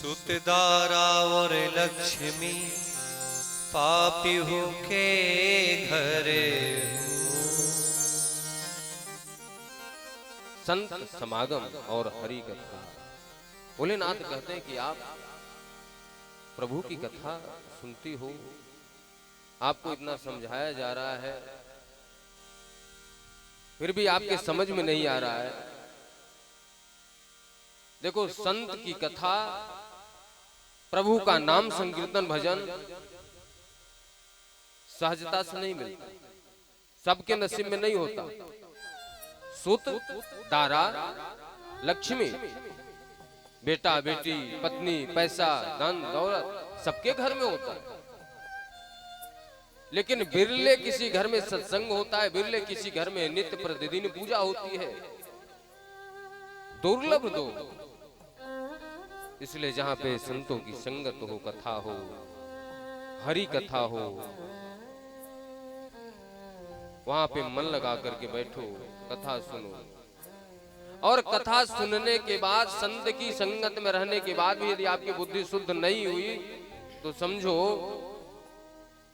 सुतदारा और लक्ष्मी पापीहू के घरे। संत समागम और हरि कथा। भोलेनाथ कहते हैं कि आप प्रभु की कथा सुनती हो, आपको इतना समझाया जा रहा है, फिर भी आपके समझ में नहीं आ रहा है। देखो, संत की कथा, प्रभु का नाम संकीर्तन भजन सहजता से नहीं मिलता, सबके नसीब में नहीं होता। सुत, दारा, लक्ष्मी, बेटा बेटी, पत्नी, पैसा, धन दौलत सबके घर में होता है, लेकिन बिरले किसी घर में सत्संग होता है, बिरले किसी घर में नित्य प्रतिदिन पूजा होती है, दुर्लभ दो। इसलिए जहां पे संतों की संगत हो, कथा हो, हरि कथा हो, वहां पे मन लगा करके बैठो, कथा सुनो। और कथा सुनने के बाद, संत की संगत में रहने के बाद भी यदि आपकी बुद्धि शुद्ध नहीं हुई तो समझो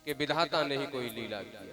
कि विधाता ने ही कोई लीला किया।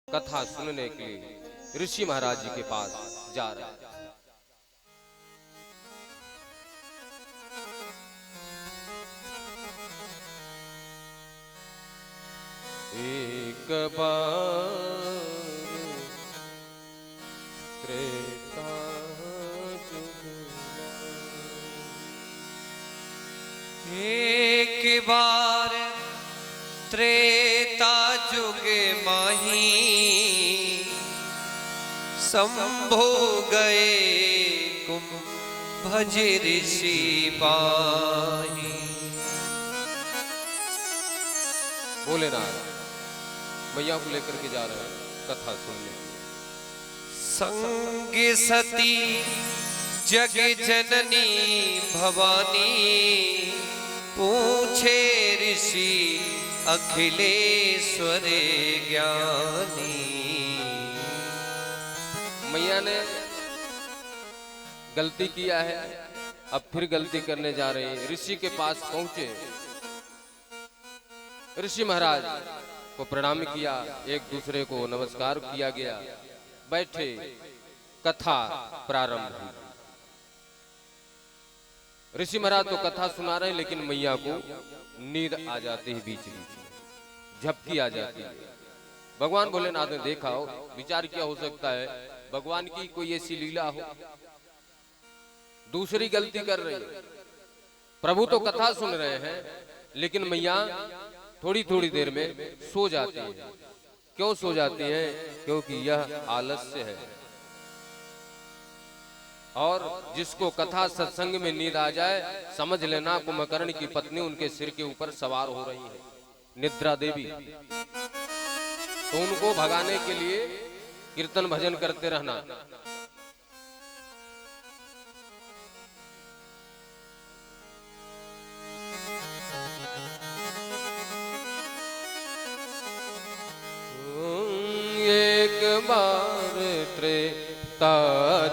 कथा सुनने के लिए ऋषि महाराज जी के पास जा रहे हैं। एक बार त्रेता जुग एक बार त्रेता जुग माही, शंभो गए कुंभ ऋषि पाही। भोलेनाथ मैया को लेकर के जा रहे हैं कथा सुनने। संग सती जग जननी भवानी, पूछे ऋषि अखिलेश्वर ज्ञानी। मैया ने गलती किया है, अब फिर गलती करने जा रहे हैं। ऋषि के पास पहुंचे, ऋषि महाराज को प्रणाम किया, एक दूसरे को नमस्कार किया गया, बैठे, कथा प्रारंभ हुई। ऋषि महाराज तो कथा सुना रहे हैं, लेकिन मैया को नींद आ जाती है, बीच बीच में झपकी आ जाती है। भगवान भोलेनाथ ने देखा हो, विचार किया हो सकता है भगवान की कोई ऐसी लीला हो, दूसरी गलती कर रही है। प्रभु तो कथा सुन रहे हैं, लेकिन मैया थोड़ी थोड़ी देर में सो जाती है। क्यों सो जाती है? क्योंकि यह आलस्य है, और जिसको कथा सत्संग में नींद आ जाए, समझ लेना कुंभकर्ण की पत्नी उनके सिर के ऊपर सवार हो रही है, निद्रा देवी। तो उनको भगाने के लिए कीर्तन भजन करते रहना। एक बार त्रेता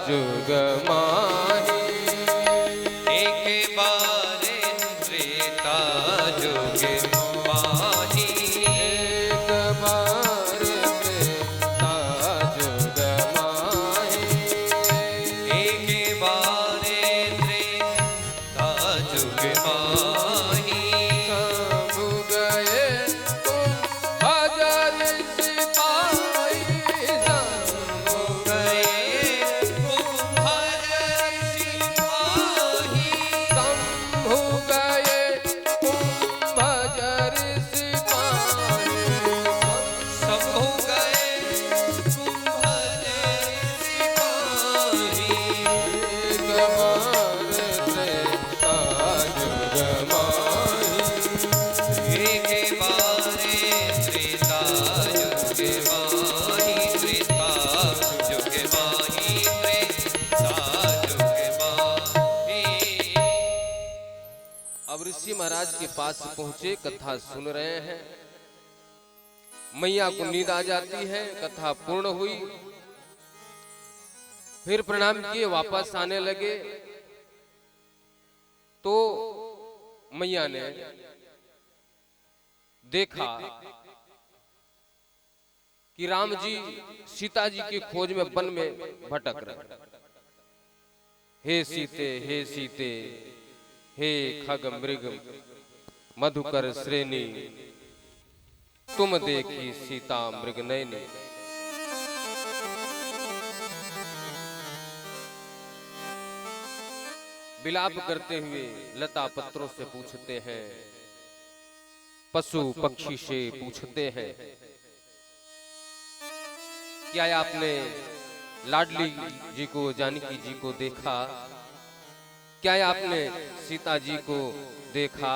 जुग माही, एक बार त्रेता जुग माही, एक बार त्रेता जुग माही, एक बार त्रेता जुग माही। सब गए बारे त्रेता युगे माही त्रेता युगे माही त्रेता युगे माही। अब ऋषि महाराज के पास पहुंचे, कथा सुन रहे हैं। मैया को नींद आ जाती है, कथा पूर्ण हुई। फिर प्रणाम किए, वापस आने लगे तो मैया ने देखा कि राम जी सीता जी की खोज में वन में भटक रहे। हे सीते हे खग मृग मधुकर श्रेणी, तुम देखी सीता मृग नयनी। विलाप करते हुए लता पत्रों से पूछते हैं, पशु पक्षी से पूछते हैं, क्या आपने लाडली जी को, जानकी जी को देखा? क्या आपने सीता जी को देखा?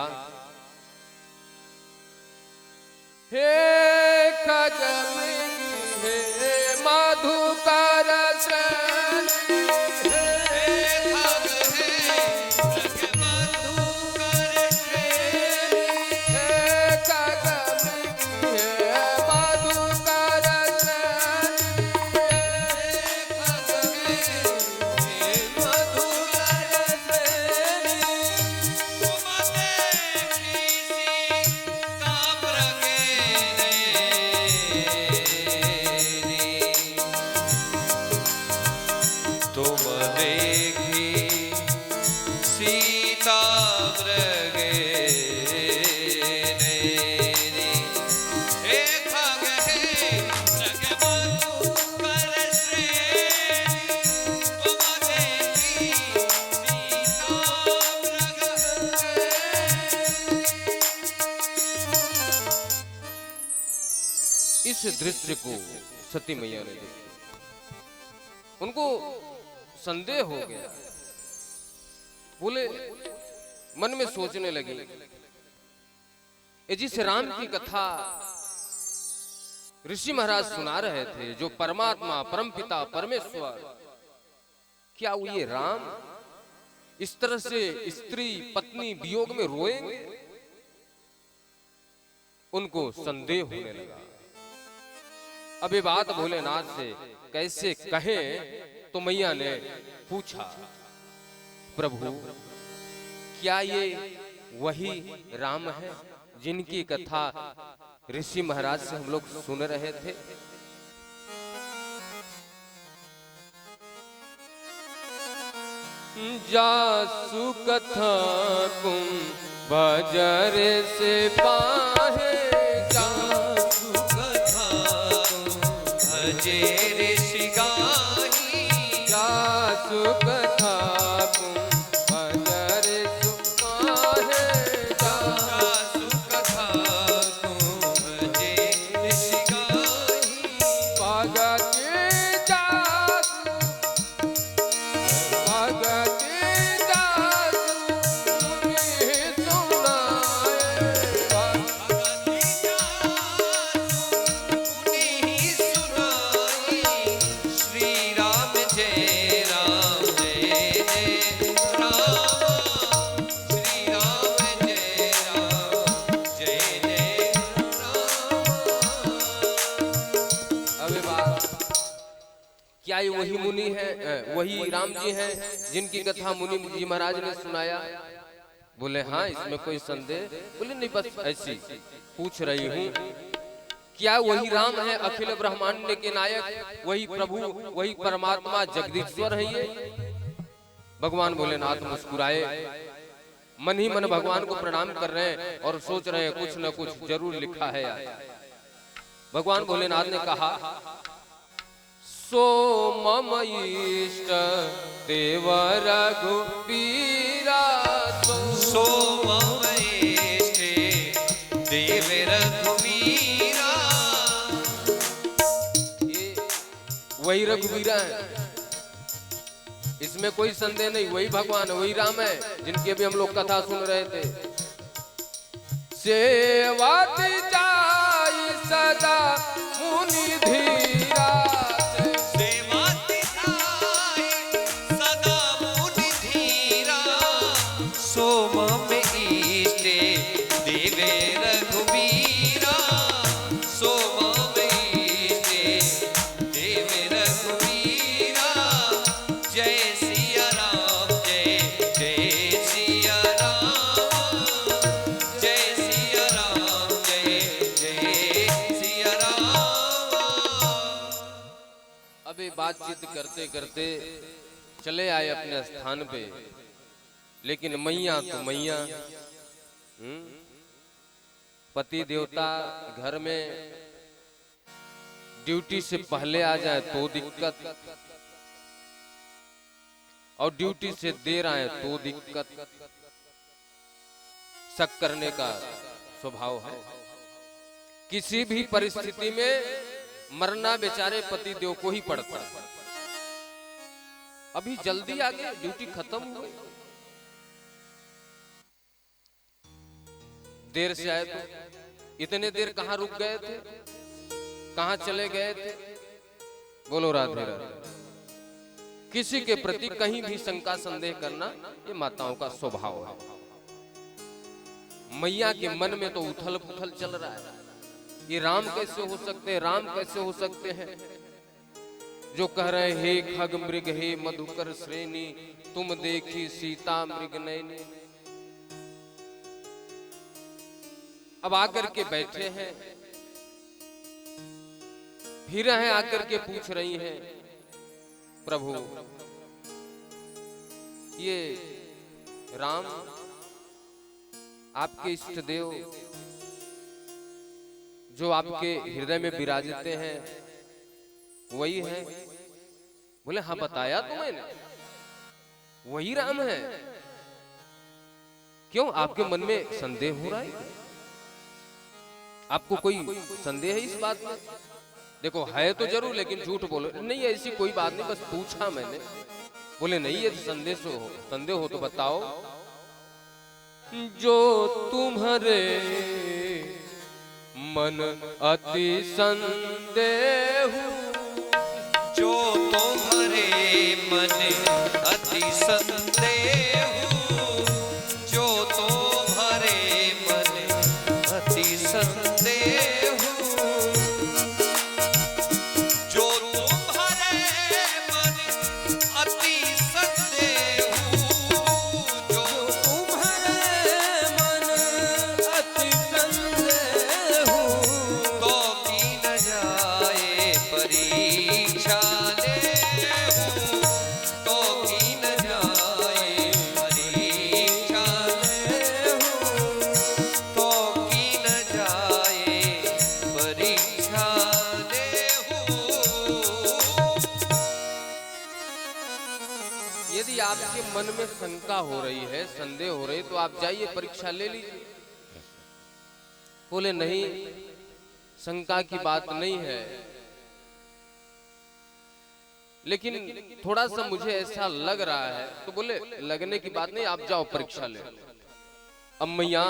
हे खगमृग हे मधुकर श्रेणी, इस दृश्य को सती मैया ने देखा। उनको संदेह हो गया। बोले, मन में सोचने लगी, जिस राम की कथा ऋषि महाराज सुना रहे थे, जो परमात्मा परमपिता परमेश्वर, क्या वो ये राम इस तरह से स्त्री पत्नी वियोग में रोएंगे? उनको संदेह होने लगा। अब ये बात भोलेनाथ से कैसे कहें, तो मैया ने पूछा, प्रभु क्या ये वही राम है जिनकी कथा ऋषि महाराज से हम लोग सुन रहे थे? जासु कथा कुम बजर से पाहे, जासु कथा भजे ऋषि गाही, जासु कथा कुम बजर सुपाहे, जासु कथा भजे ऋषि गाही, भगति जासु क्या ये वही मुनि है, वही राम जी हैं जिनकी कथा मुनि जी महाराज ने सुनाया? बोले हाँ, इसमें कोई संदेह? बोले नहीं, बस ऐसी पूछ रही हूँ। क्या वही राम है, अखिल ब्रह्मांड के नायक, वही प्रभु, वही परमात्मा जगदीश्वर है ये? भगवान भोलेनाथ मुस्कुराए, मन ही मन भगवान को प्रणाम कर रहे हैं और सोच रहे हैं कुछ न कुछ जरूर लिखा है यार। भगवान भोलेनाथ ने कहा, सो मम इष्ट देव रघुबीरा, सो मम इष्ट देव रघुबीरा, वही रघुबीरा है, इसमें कोई संदेह नहीं। वही भगवान, वही राम है जिनकी अभी हम लोग कथा सुन रहे थे। सेवत जाई सदा मुनि धीरा सेवा दिखाए सदा मुनि धीरा सोम में ईष्टे देवे रघुवीरा सोम में ईष्टे देवे रघुवीरा जय सिया राम जय जय सिया राम जय सिया राम जय जय सिया राम। अबे बातचीत करते करते चले आए अपने स्थान पे, लेकिन मैया तो मैया, पति देवता घर में ड्यूटी से पहले आ जाए तो दिक्कत, और ड्यूटी से देर आए तो दिक्कत। शक करने का स्वभाव है। किसी भी परिस्थिति में मरना बेचारे पति देव को ही पड़ता है। अभी जल्दी आ गए, ड्यूटी खत्म हो गई, देर से आए तो इतने देर कहां रुक गए थे, कहां चले गए थे? बोलो राधे राधे। किसी के प्रति कहीं भी शंका संदेह करना ये माताओं का स्वभाव है। मैया के मन में तो उथल पुथल चल रहा है, ये राम कैसे हो सकते हैं, राम कैसे हो सकते हैं? जो कह रहे हे खग मृग हे मधुकर श्रेणी तुम देखी सीता मृग नैनी। अब आकर के बैठे हैं, फिर हैं आकर के पूछ रही हैं प्रभु ये राम आपके इष्ट देव जो आपके हृदय में विराजते हैं वही है? बोले हाँ बताया तो मैंने, वही राम है। क्यों आपके मन में संदेह हो रहा है? आपको कोई संदेह है इस बात में? देखो है तो जरूर, लेकिन झूठ बोलो नहीं, ऐसी कोई बात नहीं, बस पूछा मैंने। बोले नहीं ये संदेह हो तो बताओ। जो तुम्हारे मन अति संदेह, जो तुम्हारे मन अति संदेह, जो तुम्हारे मन अति संदेह, जो तुम्हारे मन अति संदेह, जो तुम्हारे मन अति संदेह, तो की न जाए परीक्षा लेहूं, तो की न जाए परीक्षा लेहूं, तो की न जाए परीक्षा लेहूं। यदि आपके मन में शंका हो रही है, संदेह हो रही, तो आप जाइए परीक्षा ले लीजिए। बोले नहीं शंका की बात नहीं है, लेकिन थोड़ा सा मुझे ऐसा लग रहा है। तो बोले लगने की बात नहीं, आप जाओ परीक्षा ले। अब मैया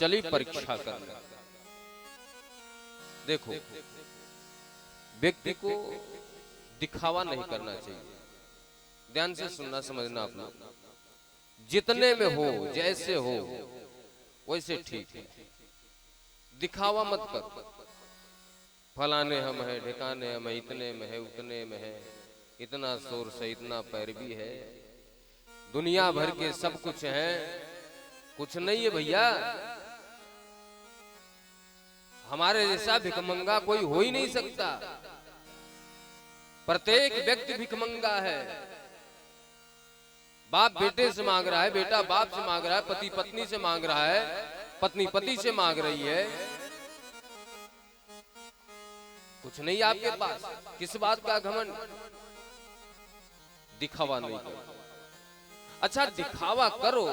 चली परीक्षा करने। देखो व्यक्ति को दिखावा नहीं करना चाहिए, ध्यान से सुनना समझना। अपना जितने में हो जैसे हो वैसे ठीक है, दिखावा मत कर। फलाने हम है, ढिकाने हम है, इतने में है, उतने में है, इतना शोर से इतना पैरवी है, दुनिया भर के सब कुछ है, कुछ नहीं है भैया। हमारे जैसा भिखमंगा कोई हो ही नहीं सकता। प्रत्येक व्यक्ति भिखमंगा है। बाप बेटे से मांग रहा है, बेटा बाप से मांग रहा है, पति पत्नी से मांग रहा है, पत्नी पति से मांग रही है। कुछ नहीं आपके पास, किस बात का घमंड? दिखावा नहीं करो। अच्छा दिखावा करो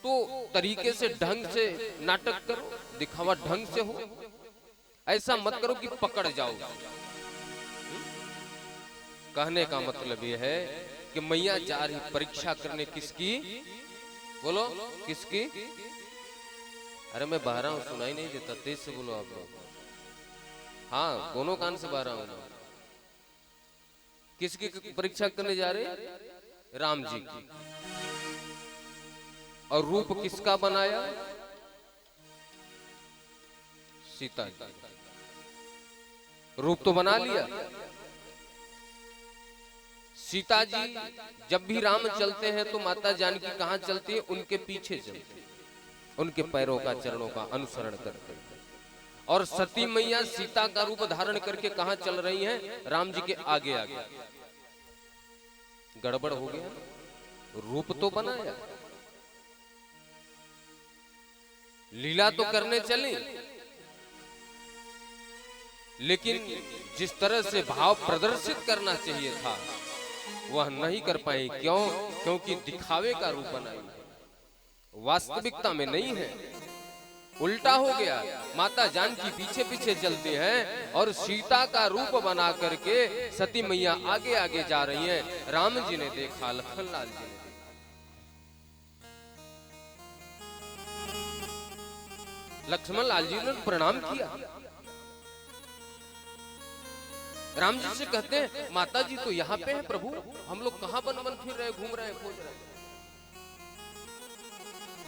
तो तरीके से ढंग से नाटक करो, दिखावा ढंग से हो। ऐसा मत करो कि पकड़ जाओ। कहने का मतलब यह है कि मैया जा रही परीक्षा करने, किसकी? बोलो किसकी? अरे मैं बह रहा हूँ, सुनाई नहीं देता, तेज से बोलो आप लोग। हाँ, दोनों कान से बह रहा हूँ मैं। किसकी परीक्षा करने जा रहे? राम जी की। और रूप किसका बनाया? सीता जी। रूप तो बना लिया। सीता जी जब भी राम चलते हैं तो माता जानकी कहां चलती है? उनके पीछे चलती है, उनके पैरों का, चरणों का अनुसरण करते हैं। और सती मैया सीता का रूप धारण करके कहां चल रही हैं? राम जी के आगे आगे। गड़बड़ हो गया, रूप तो बनाया, लीला तो करने चले, लेकिन जिस तरह से भाव प्रदर्शित करना चाहिए था वह नहीं कर पाए। क्यों? क्योंकि दिखावे का रूप बनाई है, वास्तविकता में नहीं है। उल्टा हो गया, माता जानकी पीछे पीछे चलते हैं और सीता का रूप बना करके सती मैया आगे आगे जा रही हैं। राम जी ने देखा, लखन लाल जी ने देखा, लक्ष्मण लाल जी ने प्रणाम किया। राम जी से कहते हैं, माता जी तो यहाँ पे है प्रभु, हम लोग कहाँ बन बन फिर रहे, घूम रहे, खोज रहे।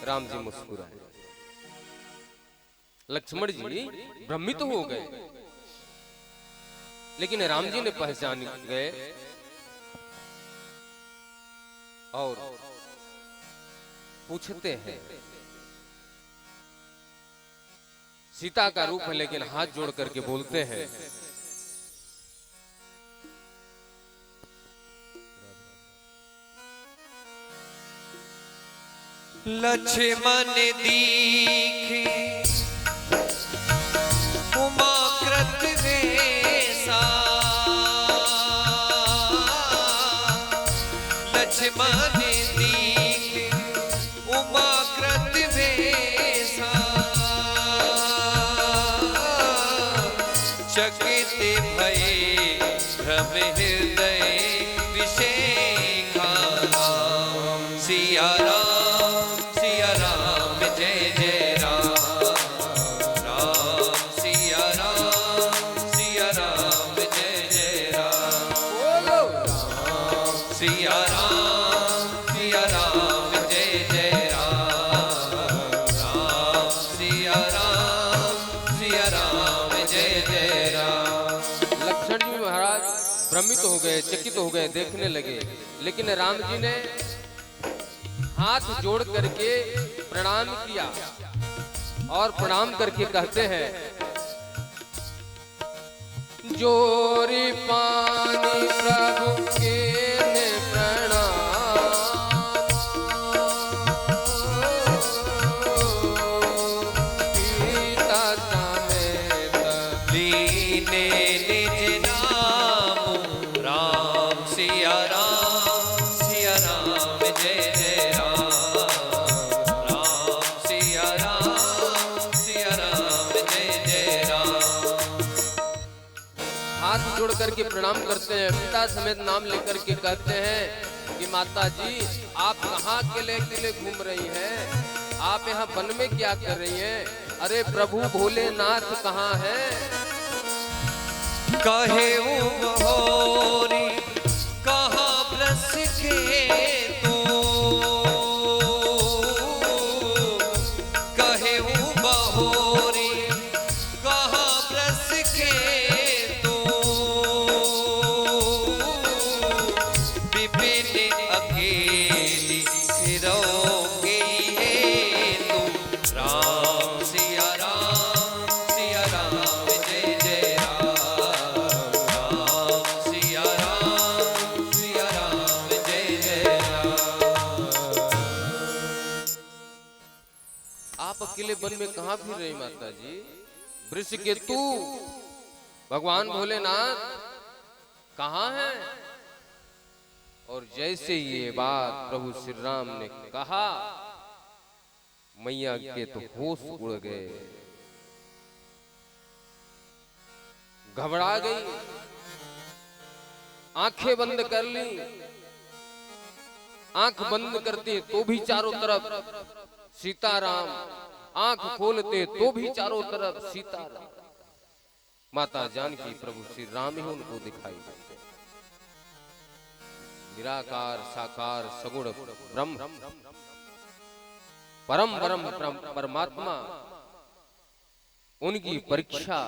राम जी मुस्कुराए। लक्ष्मण जी भ्रमित हो गए, लेकिन राम जी ने पहचान गए और पूछते हैं, सीता का रूप है, लेकिन हाथ जोड़ करके बोलते हैं, लक्ष्मण दीखे उमाकृत वेसा, लक्ष्मण दीखे उमाकृत वेसा, चकित भये भ्रम हृदय विषेखा। सिया राम सिया राम जय जय राम, राम सिया राम जय जय राम, सिया राम जय जय राम, राम सिया राम जय जय राम। लक्ष्मण जी महाराज भ्रमित हो गए, चकित हो गए, देखने लगे, लेकिन राम जी ने हाथ जोड़ करके प्रणाम किया और प्रणाम करके कहते हैं, जोरी पानी प्रभु के ने प्रणाम, सीता समेत लीने निज नाम, राम सिया राम जय जय राम, राम सिया राम जय जय राम। हाथ जोड़ करके प्रणाम करते हैं, पिता समेत नाम लेकर के कहते हैं कि माता जी आप कहाँ अकेले अकेले घूम रही हैं? आप यहाँ वन में क्या कर रही हैं? अरे प्रभु भोलेनाथ कहाँ हैं? कहे होरी कहाँ ब्रस के तू, कहे बहोरी कहाँ ब्रस के तू, विपिन अकेली फिरोगे तू, राम सिया राम जय जय राम, राम सिया राम जय जय राम। आप अकेले वन में कहाँ फिर रही माता जी? वृष के तू भगवान भोलेनाथ कहाँ हैं? और जैसे ये बात प्रभु श्री राम ने कहा, मैया के तो होश उड़ गए, घबरा गई, आंखें बंद कर ली। आंख बंद करती तो भी चारों तरफ सीताराम आंख खोलते तो भी चारों तरफ सीता माता जानकी प्रभु श्री राम ही उनको दिखाई देते। निराकार साकार सगुण ब्रह्म परम परम परमात्मा उनकी परीक्षा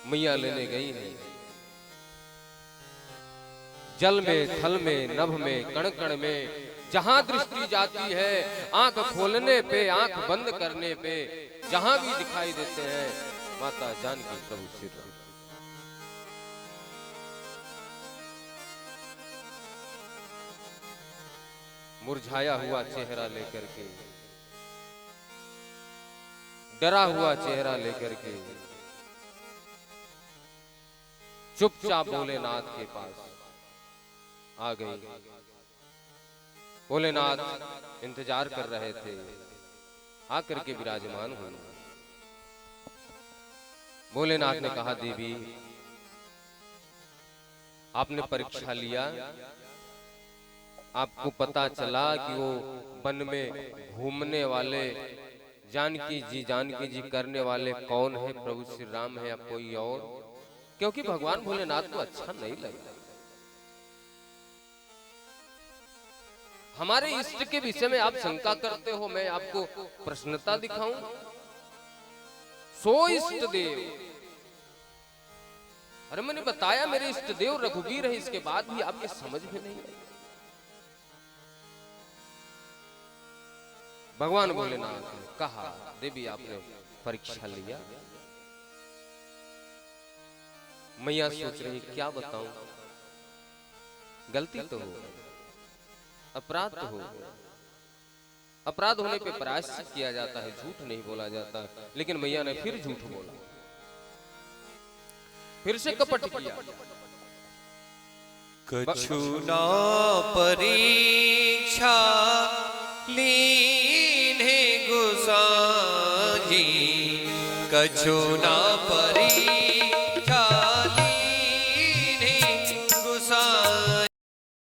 मैया लेने गई है। जल में थल में नभ में कण कण में जहां दृष्टि जाती है, आंख खोलने पे आंख बंद करने पे जहां भी दिखाई देते हैं माता जानकी प्रभु श्री राम। मुरझाया हुआ चेहरा लेकर के, डरा हुआ चेहरा लेकर के चुपचाप भोलेनाथ के पास आ गई। भोलेनाथ इंतजार कर रहे थे, आकर के विराजमान हुए। भोलेनाथ ने कहा, देवी आपने परीक्षा लिया, आपको पता चला कि वो वन में घूमने वाले जानकी जी करने वाले कौन है, प्रभु श्री राम है या कोई और? क्योंकि भगवान भोलेनाथ को अच्छा नहीं लगा। हमारे इष्ट के विषय में आप शंका करते हो, मैं आपको प्रश्नता दिखाऊं? सो इष्ट देव, अरे मैंने बताया मेरे इष्ट देव रघुवीर है, इसके बाद भी आपके समझ में नहीं आई। भगवान भोलेनाथ ने कहा, देवी आपने परीक्षा लिया। मैया सोच रही क्या बताऊं, गलती तो हो, अपराध तो हो, अपराध होने पे प्रायश्चित किया जाता है, झूठ नहीं बोला जाता। लेकिन मैया ने फिर झूठ बोला, फिर से कपट किया। कछु ना परीक्षा लीन्हे गुसाजी, कछु ना